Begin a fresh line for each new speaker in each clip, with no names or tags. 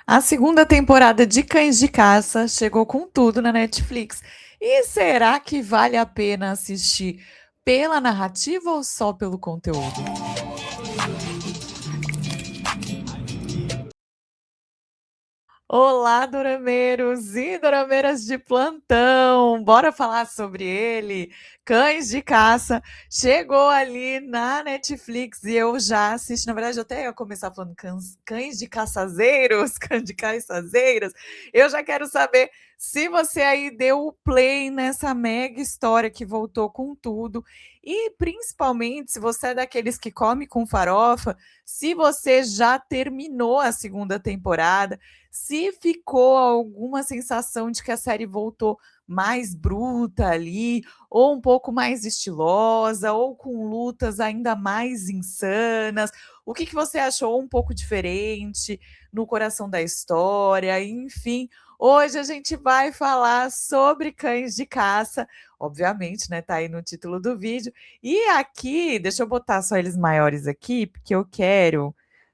A segunda temporada de Cães de Caça chegou com tudo na Netflix. E será que vale a pena assistir pela narrativa ou só pelo conteúdo? Olá, dorameiros e dorameiras de plantão! Bora falar sobre ele? Cães de Caça chegou ali na Netflix e eu já assisti. Na verdade, eu até ia começar falando cães de caçazeiros, cães de caçazeiras. Eu já quero saber se você aí deu o play nessa mega história que voltou com tudo e principalmente se você é daqueles que come com farofa, se você já terminou a segunda temporada, se ficou alguma sensação de que a série voltou mais bruta ali, ou um pouco mais estilosa, ou com lutas ainda mais insanas. O que você achou um pouco diferente no coração da história? Enfim, hoje a gente vai falar sobre Cães de Caça. Obviamente, né? Tá aí no título do vídeo. E aqui, deixa eu botar só eles maiores aqui, porque eu quero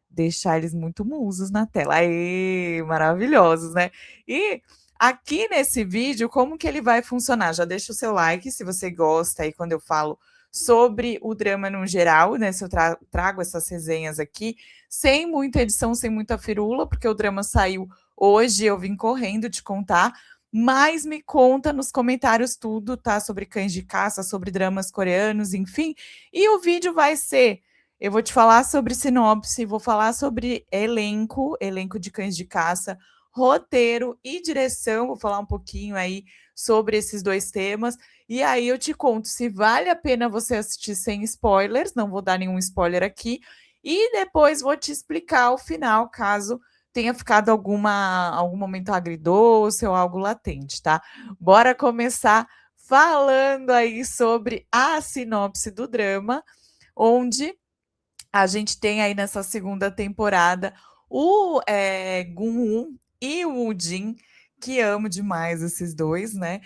deixar eles muito musos na tela. Aê, maravilhosos, né? E aqui nesse vídeo, como que ele vai funcionar? Já deixa o seu like se você gosta aí quando eu falo sobre o drama no geral, né? Se eu trago essas resenhas aqui, sem muita edição, sem muita firula, porque o drama saiu hoje, eu vim correndo te contar. Mas me conta nos comentários tudo, tá? Sobre Cães de Caça, sobre dramas coreanos, enfim. E o vídeo vai ser eu vou te falar sobre sinopse, vou falar sobre elenco de Cães de Caça, roteiro e direção, vou falar um pouquinho aí sobre esses 2 temas, e aí eu te conto se vale a pena você assistir sem spoilers, não vou dar nenhum spoiler aqui, e depois vou te explicar o final, caso tenha ficado algum momento agridoce ou algo latente, tá? Bora começar falando aí sobre a sinopse do drama, onde a gente tem aí nessa segunda temporada o Gun-un e o Woo-jin, que amo demais esses dois, né?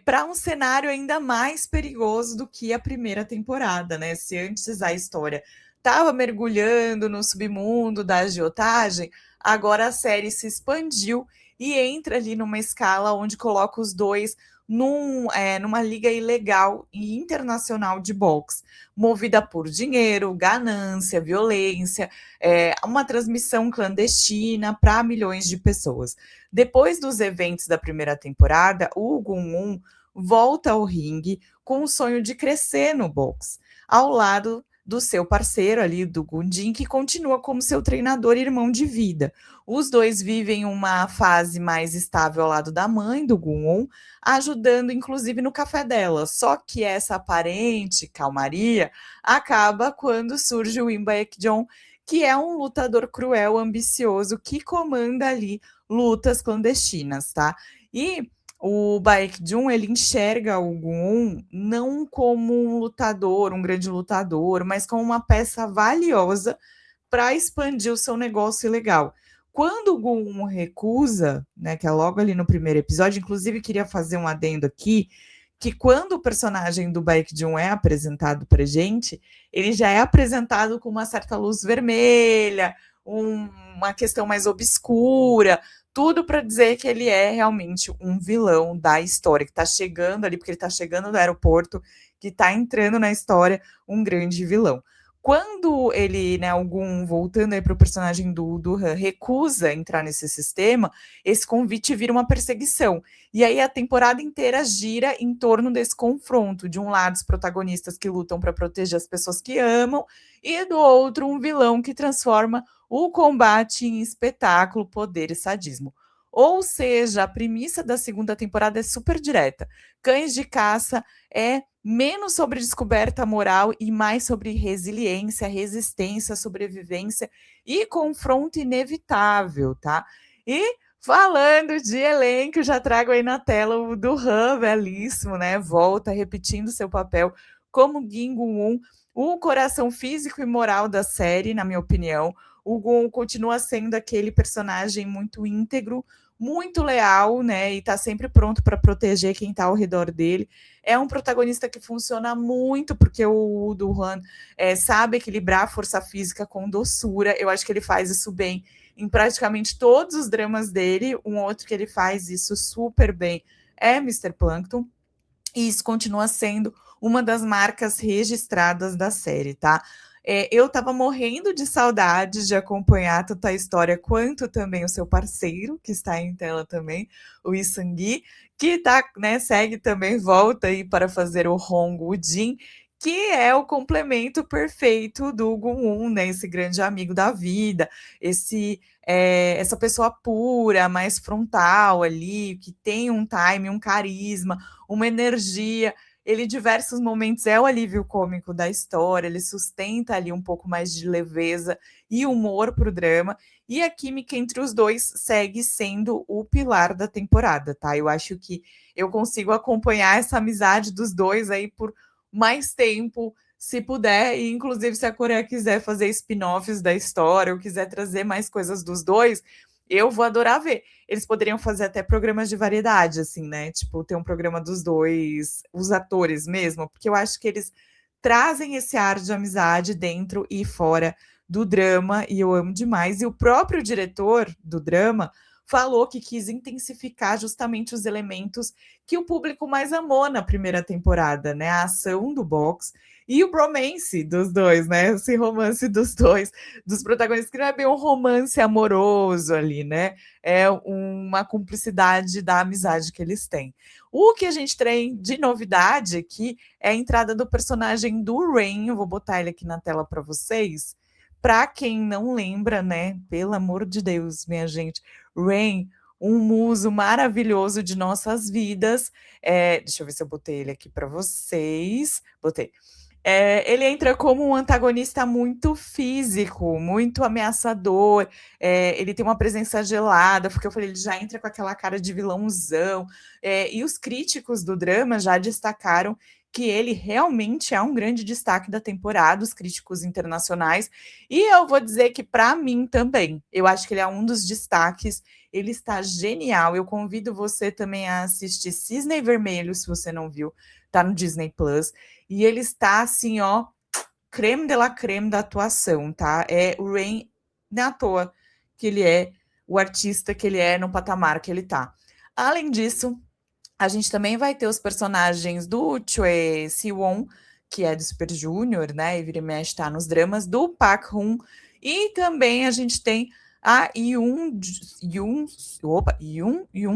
Para um cenário ainda mais perigoso do que a primeira temporada, né? Se antes a história estava mergulhando no submundo da agiotagem, agora a série se expandiu e entra ali numa escala onde coloca os dois numa liga ilegal e internacional de boxe movida por dinheiro, ganância, violência, uma transmissão clandestina para milhões de pessoas. Depois dos eventos da primeira temporada, o Gun-un volta ao ringue com o sonho de crescer no boxe, ao lado do seu parceiro ali, do Gundin, que continua como seu treinador e irmão de vida. Os dois vivem uma fase mais estável ao lado da mãe do Gun-un, ajudando inclusive no café dela. Só que essa aparente calmaria acaba quando surge o Im Baek-jong, que é um lutador cruel, ambicioso, que comanda ali lutas clandestinas, tá? E o Baek-jung, ele enxerga o Gun não como um lutador, um grande lutador, mas como uma peça valiosa para expandir o seu negócio ilegal. Quando o Gun recusa, né, que é logo ali no primeiro episódio, inclusive queria fazer um adendo aqui, que quando o personagem do Baek-jung é apresentado pra gente, ele já é apresentado com uma certa luz vermelha, uma questão mais obscura, tudo para dizer que ele é realmente um vilão da história, que está chegando ali, porque ele está chegando no aeroporto, que está entrando na história, um grande vilão. Quando ele, né, voltando aí para o personagem do Han, recusa entrar nesse sistema, esse convite vira uma perseguição. E aí a temporada inteira gira em torno desse confronto. De um lado, os protagonistas que lutam para proteger as pessoas que amam, e do outro, um vilão que transforma o combate em espetáculo, poder e sadismo. Ou seja, a premissa da segunda temporada é super direta. Cães de Caça é menos sobre descoberta moral e mais sobre resiliência, resistência, sobrevivência e confronto inevitável, tá? E falando de elenco, já trago aí na tela o do Han, belíssimo, né? Volta repetindo seu papel como Kim Gun-un, o coração físico e moral da série, na minha opinião. O Gun continua sendo aquele personagem muito íntegro, muito leal, né? E tá sempre pronto para proteger quem tá ao redor dele. É um protagonista que funciona muito, porque o Duhan sabe equilibrar a força física com doçura. Eu acho que ele faz isso bem. em praticamente todos os dramas dele. Um outro que ele faz isso super bem é Mr. Plankton, e isso continua sendo uma das marcas registradas da série, tá? Eu tava morrendo de saudade de acompanhar tanto a história quanto também o seu parceiro, que está em tela também, o Lee Sang-gi, que tá, né, segue também, volta aí para fazer o Hong Woo-jin, que é o complemento perfeito do Gung-un, né, esse grande amigo da vida, essa pessoa pura, mais frontal ali, que tem um time, um carisma, uma energia. Ele, em diversos momentos, é o alívio cômico da história, ele sustenta ali um pouco mais de leveza e humor para o drama, e a química entre os dois segue sendo o pilar da temporada, tá? Eu acho que eu consigo acompanhar essa amizade dos dois aí por mais tempo, se puder, e inclusive se a Coreia quiser fazer spin-offs da história, ou quiser trazer mais coisas dos dois, eu vou adorar ver. Eles poderiam fazer até programas de variedade, assim, né? Tipo, ter um programa dos dois, os atores mesmo, porque eu acho que eles trazem esse ar de amizade dentro e fora do drama, e eu amo demais. E o próprio diretor do drama falou que quis intensificar justamente os elementos que o público mais amou na primeira temporada, né? A ação do box e o bromance dos dois, né? Esse romance dos dois, dos protagonistas, que não é bem um romance amoroso ali, né? É uma cumplicidade da amizade que eles têm. O que a gente tem de novidade aqui é a entrada do personagem do Rain. Eu vou botar ele aqui na tela para vocês. Para quem não lembra, né? Pelo amor de Deus, minha gente, Rain, um muso maravilhoso de nossas vidas. Deixa eu ver se eu botei ele aqui para vocês. Botei. Ele entra como um antagonista muito físico, muito ameaçador. Ele tem uma presença gelada, porque eu falei, ele já entra com aquela cara de vilãozão. E os críticos do drama já destacaram que ele realmente é um grande destaque da temporada, os críticos internacionais. E eu vou dizer que, para mim também, eu acho que ele é um dos destaques. Ele está genial. Eu convido você também a assistir Cisne Vermelho, se você não viu, tá no Disney Plus. E ele está assim, ó, creme de la creme da atuação, tá? O Rain, não é à toa que ele é o artista que ele é no patamar que ele tá. Além disso, a gente também vai ter os personagens do Choi Si-won, que é do Super Junior, né? E vira e mexe tá nos dramas, do Park Hoon. E também a gente tem a Yoon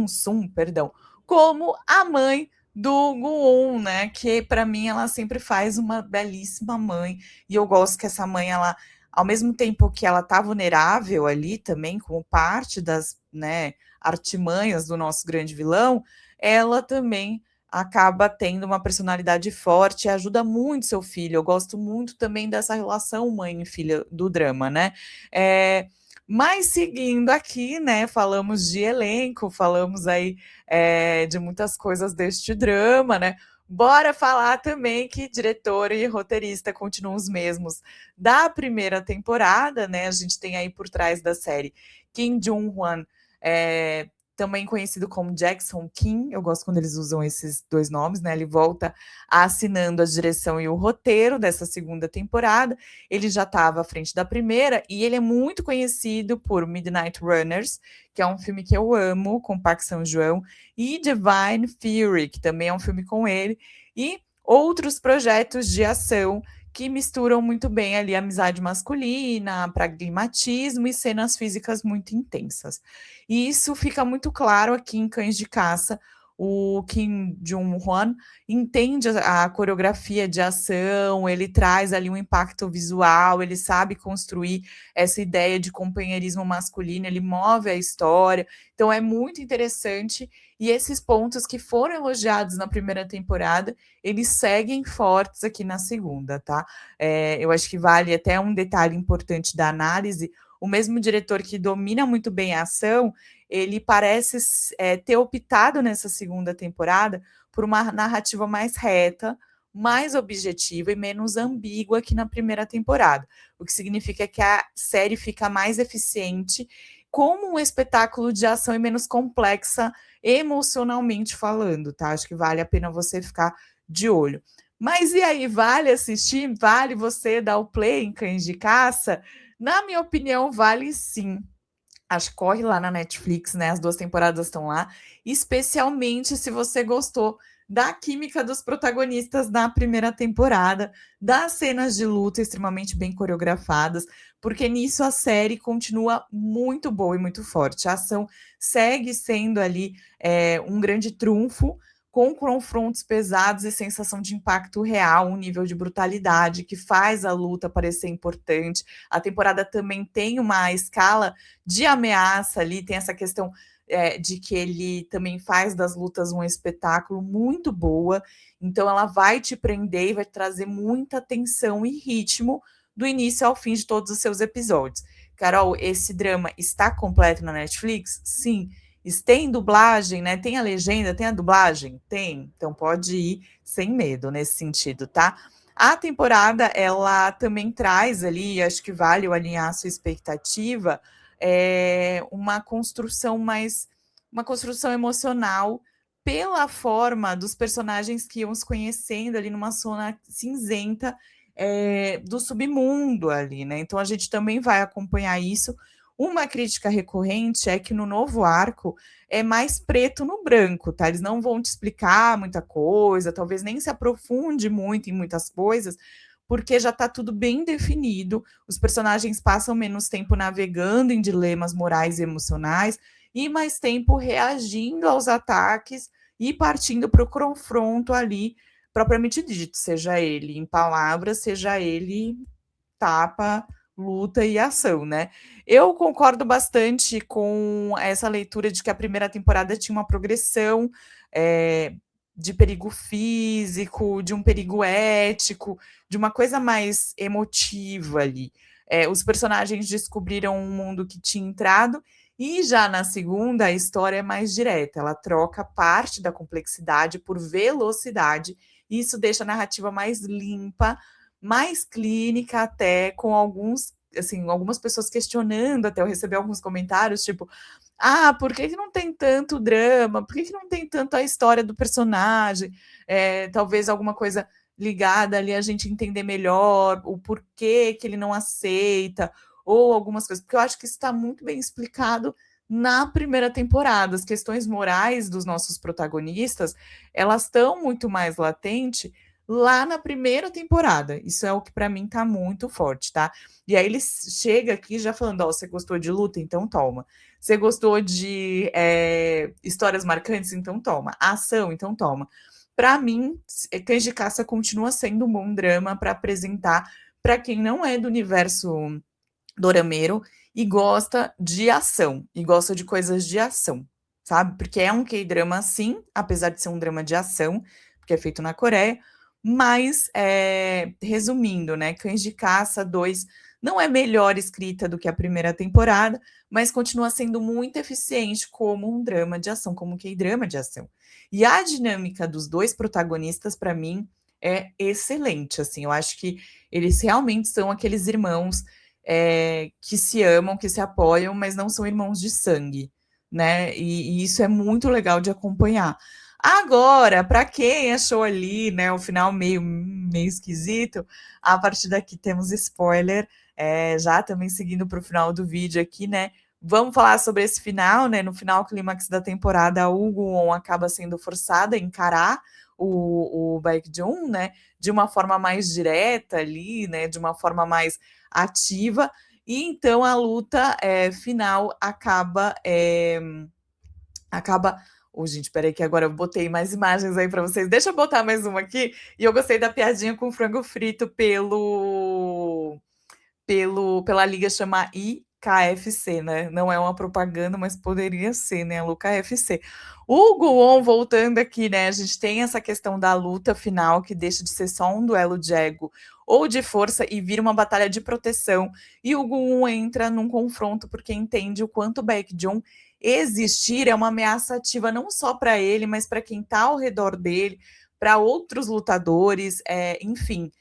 Sun, perdão, como a mãe do Gung-un, né? Que para mim ela sempre faz uma belíssima mãe. E eu gosto que essa mãe, ela, ao mesmo tempo que ela tá vulnerável ali também, como parte das, né, artimanhas do nosso grande vilão, ela também acaba tendo uma personalidade forte e ajuda muito seu filho. Eu gosto muito também dessa relação mãe e filha do drama, né? Mas seguindo aqui, né? Falamos de elenco, falamos aí de muitas coisas deste drama, né? Bora falar também que diretor e roteirista continuam os mesmos da primeira temporada, né? A gente tem aí por trás da série Kim Jong-hwan, também conhecido como Jackson Kim. Eu gosto quando eles usam esses dois nomes, né? Ele volta assinando a direção e o roteiro dessa segunda temporada. Ele já estava à frente da primeira e ele é muito conhecido por Midnight Runners, que é um filme que eu amo, com Park São-joon, e Divine Fury, que também é um filme com ele, e outros projetos de ação que misturam muito bem ali amizade masculina, pragmatismo e cenas físicas muito intensas. E isso fica muito claro aqui em Cães de Caça. O Kim Jong-hwan entende a coreografia de ação, ele traz ali um impacto visual, ele sabe construir essa ideia de companheirismo masculino, ele move a história. Então é muito interessante, e esses pontos que foram elogiados na primeira temporada, eles seguem fortes aqui na segunda, tá? Eu acho que vale até um detalhe importante da análise. O mesmo diretor que domina muito bem a ação, ele parece ter optado nessa segunda temporada por uma narrativa mais reta, mais objetiva e menos ambígua que na primeira temporada, o que significa que a série fica mais eficiente como um espetáculo de ação e menos complexa emocionalmente falando, tá? Acho que vale a pena você ficar de olho. Mas e aí, vale assistir? Vale você dar o play em Cães de Caça? Na minha opinião, vale sim. Acho que corre lá na Netflix, né? As 2 temporadas estão lá, especialmente se você gostou da química dos protagonistas na primeira temporada, das cenas de luta extremamente bem coreografadas, porque nisso a série continua muito boa e muito forte. A ação segue sendo ali um grande trunfo, com confrontos pesados e sensação de impacto real, um nível de brutalidade que faz a luta parecer importante. A temporada também tem uma escala de ameaça ali, tem essa questão de que ele também faz das lutas um espetáculo muito boa, então ela vai te prender e vai trazer muita tensão e ritmo do início ao fim de todos os seus episódios. Carol, esse drama está completo na Netflix? Sim. Tem dublagem, né? Tem a legenda, tem a dublagem? Tem. Então pode ir sem medo nesse sentido, tá? A temporada, ela também traz ali, acho que vale o alinhar a sua expectativa, uma construção emocional pela forma dos personagens que iam se conhecendo ali numa zona cinzenta do submundo ali, né? Então a gente também vai acompanhar isso. Uma crítica recorrente é que no novo arco é mais preto no branco, tá? Eles não vão te explicar muita coisa, talvez nem se aprofunde muito em muitas coisas, porque já está tudo bem definido, os personagens passam menos tempo navegando em dilemas morais e emocionais e mais tempo reagindo aos ataques e partindo para o confronto ali, propriamente dito, seja ele em palavras, seja ele tapa, luta e ação, né? Eu concordo bastante com essa leitura de que a primeira temporada tinha uma progressão de perigo físico, de um perigo ético, de uma coisa mais emotiva ali. Os personagens descobriram um mundo que tinha entrado, e já na segunda, a história é mais direta, ela troca parte da complexidade por velocidade, e isso deixa a narrativa mais limpa, mais clínica até, com algumas pessoas questionando, até eu receber alguns comentários, tipo, por que não tem tanto drama? Por que não tem tanto a história do personagem? Talvez alguma coisa ligada ali a gente entender melhor o porquê que ele não aceita, ou algumas coisas, porque eu acho que isso está muito bem explicado na primeira temporada. As questões morais dos nossos protagonistas, elas estão muito mais latentes lá na primeira temporada. Isso é o que para mim tá muito forte, tá? E aí ele chega aqui já falando, você gostou de luta? Então toma. Você gostou de histórias marcantes? Então toma. Ação? Então toma. Para mim, Cães de Caça continua sendo um bom drama para apresentar para quem não é do universo dorameiro e gosta de ação, e gosta de coisas de ação, sabe? Porque é um K-drama, sim, apesar de ser um drama de ação, porque é feito na Coreia, mas, resumindo, né, Cães de Caça 2 não é melhor escrita do que a primeira temporada, mas continua sendo muito eficiente como um drama de ação, como um K-drama de ação. E a dinâmica dos dois protagonistas, para mim, é excelente, assim, eu acho que eles realmente são aqueles irmãos que se amam, que se apoiam, mas não são irmãos de sangue, né? E isso é muito legal de acompanhar. Agora, para quem achou ali, né, o final meio esquisito, a partir daqui temos spoiler, já também seguindo para o final do vídeo aqui, né? Vamos falar sobre esse final, né? No final clímax da temporada, o Gu-won acaba sendo forçada a encarar o Baek-jun, né? De uma forma mais direta ali, né? De uma forma mais ativa, e então a luta final acaba. Gente, peraí, que agora eu botei mais imagens aí para vocês. Deixa eu botar mais uma aqui. E eu gostei da piadinha com frango frito pela liga chamar IKFC, né? Não é uma propaganda, mas poderia ser, né? A Luca FC. O Gu-won, voltando aqui, né? A gente tem essa questão da luta final, que deixa de ser só um duelo de ego ou de força e vira uma batalha de proteção. E o Gu-won entra num confronto porque entende o quanto o Baek-jun existir é uma ameaça ativa não só para ele, mas para quem está ao redor dele, para outros lutadores, enfim.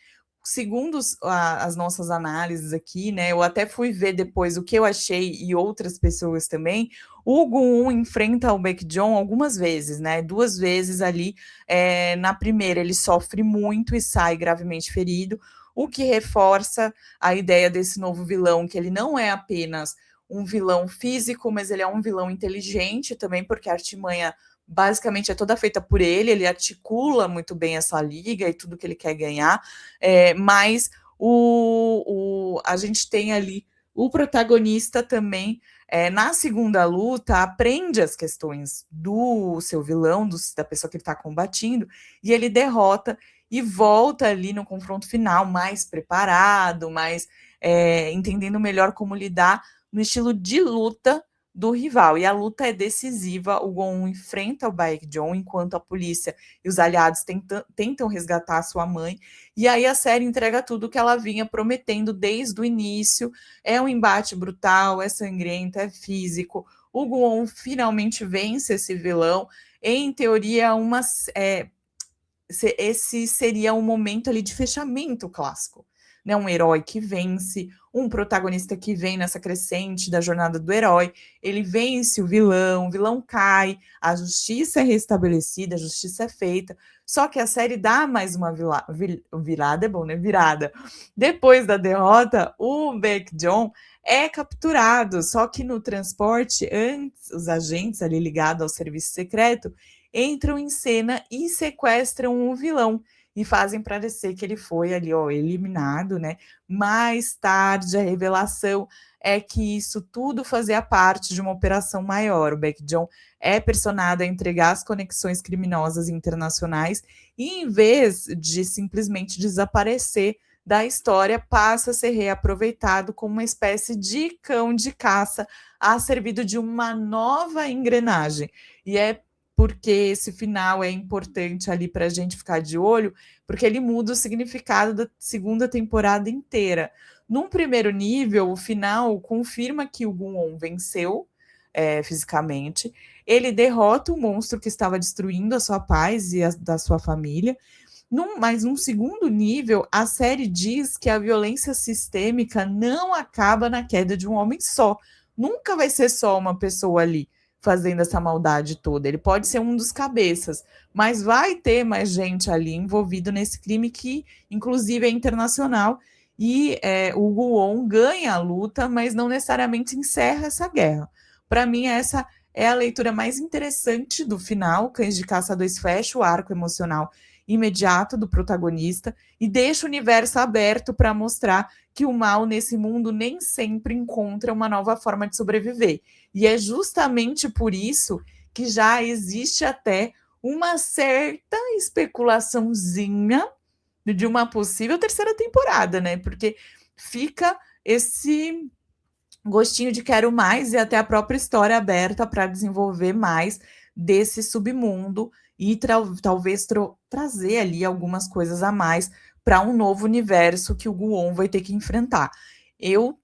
Segundo as nossas análises aqui, né, eu até fui ver depois o que eu achei e outras pessoas também, o Gu-won enfrenta o Baek-jun algumas vezes, né, 2 vezes ali, na primeira ele sofre muito e sai gravemente ferido, o que reforça a ideia desse novo vilão, que ele não é apenas um vilão físico, mas ele é um vilão inteligente também, porque a artimanha basicamente é toda feita por ele articula muito bem essa liga e tudo que ele quer ganhar, mas a gente tem ali o protagonista também, na segunda luta, aprende as questões do seu vilão, da pessoa que ele está combatendo, e ele derrota e volta ali no confronto final mais preparado, mais entendendo melhor como lidar no estilo de luta do rival. E a luta é decisiva, o Gon enfrenta o Baekjeon enquanto a polícia e os aliados tentam resgatar a sua mãe, e aí a série entrega tudo que ela vinha prometendo desde o início. É um embate brutal, é sangrento, é físico. O Gon finalmente vence esse vilão. Em teoria, esse seria um momento ali de fechamento clássico, né? Um herói que vence, um protagonista que vem nessa crescente da jornada do herói, ele vence o vilão cai, a justiça é restabelecida, a justiça é feita, só que a série dá mais uma virada, é bom, né? Virada. Depois da derrota, o Baekjeon é capturado, só que no transporte, antes, os agentes ali ligados ao serviço secreto entram em cena e sequestram o vilão e fazem parecer que ele foi ali, ó, eliminado, né? Mais tarde, a revelação é que isso tudo fazia parte de uma operação maior. O Baekjeon é pressionado a entregar as conexões criminosas internacionais e, em vez de simplesmente desaparecer da história, passa a ser reaproveitado como uma espécie de cão de caça a servido de uma nova engrenagem. E é porque esse final é importante ali para a gente ficar de olho, porque ele muda o significado da segunda temporada inteira. Num primeiro nível, o final confirma que o Gun-On venceu fisicamente, ele derrota o monstro que estava destruindo a sua paz e da sua família. Mas num segundo nível, a série diz que a violência sistêmica não acaba na queda de um homem só. Nunca vai ser só uma pessoa ali fazendo essa maldade toda. Ele pode ser um dos cabeças, mas vai ter mais gente ali envolvido nesse crime que, inclusive, é internacional. E o Gun-On ganha a luta, mas não necessariamente encerra essa guerra. Para mim, essa é a leitura mais interessante do final. Cães de Caça 2 fecha o arco emocional imediato do protagonista e deixa o universo aberto para mostrar que o mal nesse mundo nem sempre encontra uma nova forma de sobreviver. E é justamente por isso que já existe até uma certa especulaçãozinha de uma possível terceira temporada, né? Porque fica esse gostinho de quero mais e até a própria história aberta para desenvolver mais desse submundo e talvez trazer ali algumas coisas a mais para um novo universo que o Gun-On vai ter que enfrentar. Eu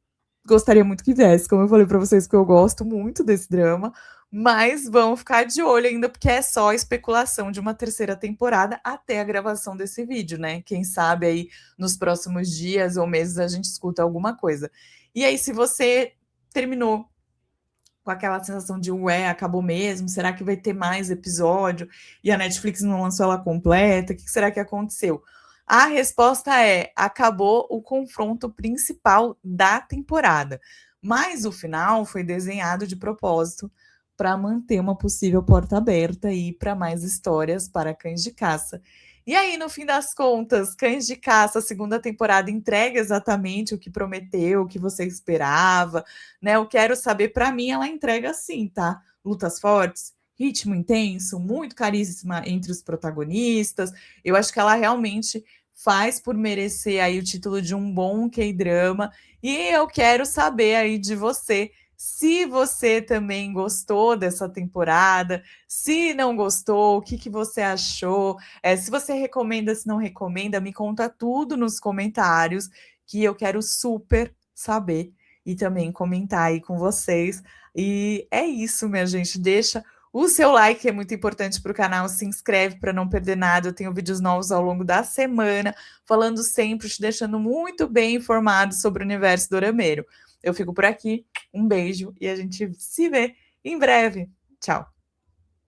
gostaria muito que viesse, como eu falei para vocês, que eu gosto muito desse drama, mas vamos ficar de olho ainda, porque é só especulação de uma terceira temporada até a gravação desse vídeo, né? Quem sabe aí nos próximos dias ou meses a gente escuta alguma coisa. E aí, se você terminou com aquela sensação de ué, acabou mesmo, será que vai ter mais episódio? E a Netflix não lançou ela completa? O que será que aconteceu? A resposta é: acabou o confronto principal da temporada. Mas o final foi desenhado de propósito para manter uma possível porta aberta e para mais histórias para Cães de Caça. E aí, no fim das contas, Cães de Caça, a segunda temporada, entrega exatamente o que prometeu, o que você esperava, né? Eu quero saber, para mim, ela entrega sim, tá? Lutas fortes, ritmo intenso, muito carisma entre os protagonistas. Eu acho que ela realmente faz por merecer aí o título de um bom K-drama. E eu quero saber aí de você, se você também gostou dessa temporada, se não gostou, o que você achou, se você recomenda, se não recomenda, me conta tudo nos comentários, que eu quero super saber e também comentar aí com vocês. E é isso, minha gente, deixa o seu like, que é muito importante para o canal, se inscreve para não perder nada. Eu tenho vídeos novos ao longo da semana, falando sempre, te deixando muito bem informado sobre o universo dorameiro. Eu fico por aqui, um beijo e a gente se vê em breve. Tchau!